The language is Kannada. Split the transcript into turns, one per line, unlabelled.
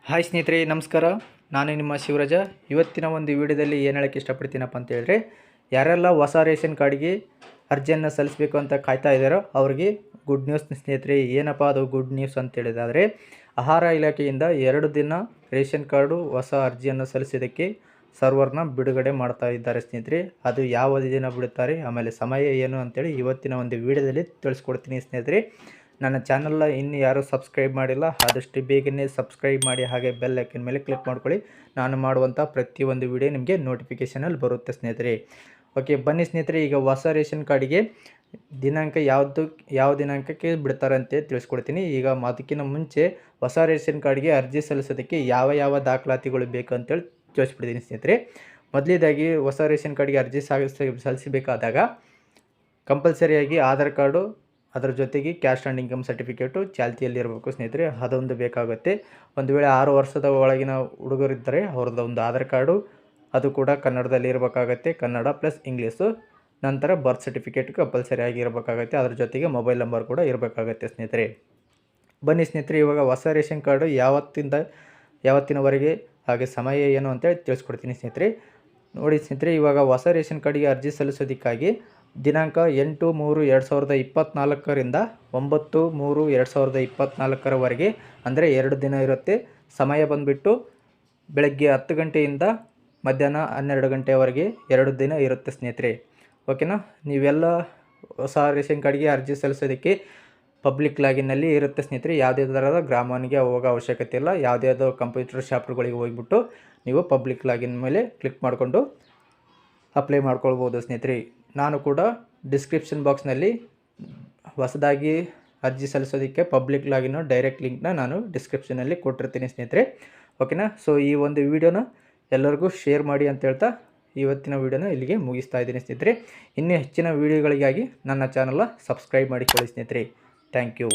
ಹಾಯ್ ಸ್ನೇಹಿತರೆ, ನಮಸ್ಕಾರ. ನಾನು ನಿಮ್ಮ ಶಿವರಾಜ. ಇವತ್ತಿನ ಒಂದು ವಿಡಿಯೋದಲ್ಲಿ ಏನು ಹೇಳೋಕ್ಕೆ ಇಷ್ಟಪಡ್ತೀನಪ್ಪ ಅಂತ ಹೇಳಿದ್ರೆ, ಯಾರೆಲ್ಲ ಹೊಸ ರೇಷನ್ ಕಾರ್ಡ್ಗೆ ಅರ್ಜಿಯನ್ನು ಸಲ್ಲಿಸಬೇಕು ಅಂತ ಕಾಯ್ತಾ ಇದ್ದಾರೋ ಅವ್ರಿಗೆ ಗುಡ್ ನ್ಯೂಸ್ ಸ್ನೇಹಿತರೆ. ಏನಪ್ಪ ಅದು ಗುಡ್ ನ್ಯೂಸ್ ಅಂತ ಹೇಳಿದಾದರೆ, ಆಹಾರ ಇಲಾಖೆಯಿಂದ 2 ದಿನ ರೇಷನ್ ಕಾರ್ಡು ಹೊಸ ಅರ್ಜಿಯನ್ನು ಸಲ್ಲಿಸೋದಕ್ಕೆ ಸರ್ವರ್ನ ಬಿಡುಗಡೆ ಮಾಡ್ತಾ ಇದ್ದಾರೆ ಸ್ನೇಹಿತರೆ. ಅದು ಯಾವ ದಿನ ಬಿಡುತ್ತಾರೆ, ಆಮೇಲೆ ಸಮಯ ಏನು ಅಂತೇಳಿ ಇವತ್ತಿನ ಒಂದು ವಿಡಿಯೋದಲ್ಲಿ ತಿಳಿಸ್ಕೊಡ್ತೀನಿ ಸ್ನೇಹಿತರೆ. ನನ್ನ ಚಾನಲ್ನ ಇನ್ನೂ ಯಾರೂ ಸಬ್ಸ್ಕ್ರೈಬ್ ಮಾಡಿಲ್ಲ, ಆದಷ್ಟು ಬೇಗನೆ ಸಬ್ಸ್ಕ್ರೈಬ್ ಮಾಡಿ, ಹಾಗೆ ಬೆಲ್ ಐಕನ್ ಮೇಲೆ ಕ್ಲಿಕ್ ಮಾಡ್ಕೊಳ್ಳಿ. ನಾನು ಮಾಡುವಂಥ ಪ್ರತಿಯೊಂದು ವಿಡಿಯೋ ನಿಮಗೆ ನೋಟಿಫಿಕೇಷನಲ್ಲಿ ಬರುತ್ತೆ ಸ್ನೇಹಿತರೆ. ಓಕೆ, ಬನ್ನಿ ಸ್ನೇಹಿತರೆ, ಈಗ ಹೊಸ ರೇಷನ್ ಕಾರ್ಡಿಗೆ ದಿನಾಂಕ ಯಾವ ದಿನಾಂಕಕ್ಕೆ ಬಿಡ್ತಾರೆ ಅಂತ ತಿಳಿಸ್ಕೊಡ್ತೀನಿ. ಈಗ ಅದಕ್ಕಿಂತ ಮುಂಚೆ ಹೊಸ ರೇಷನ್ ಕಾರ್ಡ್ಗೆ ಅರ್ಜಿ ಸಲ್ಲಿಸೋದಕ್ಕೆ ಯಾವ ದಾಖಲಾತಿಗಳು ಬೇಕು ಅಂತೇಳಿ ತಿಳಿಸ್ಬಿಡ್ತೀನಿ ಸ್ನೇಹಿತರೆ. ಮೊದಲೇದಾಗಿ ಹೊಸ ರೇಷನ್ ಕಾರ್ಡ್ಗೆ ಅರ್ಜಿ ಸಲ್ಲಿಸಬೇಕಾದಾಗ ಕಂಪಲ್ಸರಿಯಾಗಿ ಆಧಾರ್ ಕಾರ್ಡು, ಅದರ ಜೊತೆಗೆ ಕ್ಯಾಸ್ಟ್ ಆ್ಯಂಡ್ ಇನ್ಕಮ್ ಸರ್ಟಿಫಿಕೇಟು ಚಾಲ್ತಿಯಲ್ಲಿರಬೇಕು ಸ್ನೇಹಿತರೆ. ಅದೊಂದು ಬೇಕಾಗುತ್ತೆ. ಒಂದು ವೇಳೆ 6 ವರ್ಷದ ಒಳಗಿನ ಹುಡುಗರಿದ್ದರೆ ಅವ್ರದ್ದು ಒಂದು ಆಧಾರ್ ಕಾರ್ಡು, ಅದು ಕೂಡ ಕನ್ನಡದಲ್ಲಿ ಇರಬೇಕಾಗತ್ತೆ, ಕನ್ನಡ ಪ್ಲಸ್ ಇಂಗ್ಲೀಷು. ನಂತರ ಬರ್ತ್ ಸರ್ಟಿಫಿಕೇಟ್ ಕಂಪಲ್ಸರಿ ಆಗಿರಬೇಕಾಗತ್ತೆ, ಅದ್ರ ಜೊತೆಗೆ ಮೊಬೈಲ್ ನಂಬರ್ ಕೂಡ ಇರಬೇಕಾಗತ್ತೆ ಸ್ನೇಹಿತರೆ. ಬನ್ನಿ ಸ್ನೇಹಿತರೆ, ಇವಾಗ ಹೊಸ ರೇಷನ್ ಕಾರ್ಡು ಯಾವತ್ತಿನವರೆಗೆ ಹಾಗೆ ಸಮಯ ಏನು ಅಂತೇಳಿ ತಿಳಿಸ್ಕೊಡ್ತೀನಿ ಸ್ನೇಹಿತರೆ. ನೋಡಿ ಸ್ನೇಹಿತರೆ, ಇವಾಗ ಹೊಸ ರೇಷನ್ ಕಾರ್ಡಿಗೆ ಅರ್ಜಿ ಸಲ್ಲಿಸೋದಕ್ಕಾಗಿ ದಿನಾಂಕ 8/3/2024ರಿಂದ 9/3/2024ರವರೆಗೆ ಅಂದರೆ 2 ದಿನ ಇರುತ್ತೆ. ಸಮಯ ಬಂದುಬಿಟ್ಟು ಬೆಳಗ್ಗೆ 10 ಗಂಟೆಯಿಂದ ಮಧ್ಯಾಹ್ನ 12 ಗಂಟೆಯವರೆಗೆ 2 ದಿನ ಇರುತ್ತೆ ಸ್ನೇಹಿತರೆ. ಓಕೆನಾ. ನೀವೆಲ್ಲ ಹೊಸ ರೇಷನ್ ಕಾರ್ಡ್ಗೆ ಅರ್ಜಿ ಸಲ್ಲಿಸೋದಕ್ಕೆ ಪಬ್ಲಿಕ್ ಲಾಗಿನ್ನಲ್ಲಿ ಇರುತ್ತೆ ಸ್ನೇಹಿತರೆ. ಯಾವುದೇ ಥರದ ಗ್ರಾಮವನ್ಗೆ ಹೋಗೋ ಅವಶ್ಯಕತೆ ಇಲ್ಲ. ಯಾವುದ್ಯಾವುದೋ ಕಂಪ್ಯೂಟರ್ ಶಾಪ್ಗಳಿಗೆ ಹೋಗಿಬಿಟ್ಟು ನೀವು ಪಬ್ಲಿಕ್ ಲಾಗಿನ್ ಮೇಲೆ ಕ್ಲಿಕ್ ಮಾಡಿಕೊಂಡು ಅಪ್ಲೈ ಮಾಡ್ಕೊಳ್ಬೋದು ಸ್ನೇಹಿತರೆ. ನಾನು ಕೂಡ ಡಿಸ್ಕ್ರಿಪ್ಷನ್ ಬಾಕ್ಸ್ನಲ್ಲಿ ಹೊಸದಾಗಿ ಅರ್ಜಿ ಸಲ್ಲಿಸೋದಕ್ಕೆ ಪಬ್ಲಿಕ್ ಲಾಗಿನ್ ಡೈರೆಕ್ಟ್ ಲಿಂಕ್ನ ನಾನು ಡಿಸ್ಕ್ರಿಪ್ಷನಲ್ಲಿ ಕೊಟ್ಟಿರ್ತೀನಿ ಸ್ನೇಹಿತರೆ. ಓಕೆನಾ. ಸೊ ಈ ಒಂದು ವಿಡಿಯೋನ ಎಲ್ಲರಿಗೂ ಶೇರ್ ಮಾಡಿ ಅಂತ ಹೇಳ್ತಾ ಇವತ್ತಿನ ವಿಡಿಯೋನ ಇಲ್ಲಿಗೆ ಮುಗಿಸ್ತಾ ಇದ್ದೀನಿ ಸ್ನೇಹಿತರೆ. ಇನ್ನೂ ಹೆಚ್ಚಿನ ವಿಡಿಯೋಗಳಿಗಾಗಿ ನನ್ನ ಚಾನಲ್ನ ಸಬ್ಸ್ಕ್ರೈಬ್ ಮಾಡಿಕೊಳ್ಳಿ ಸ್ನೇಹಿತರೆ. Thank you.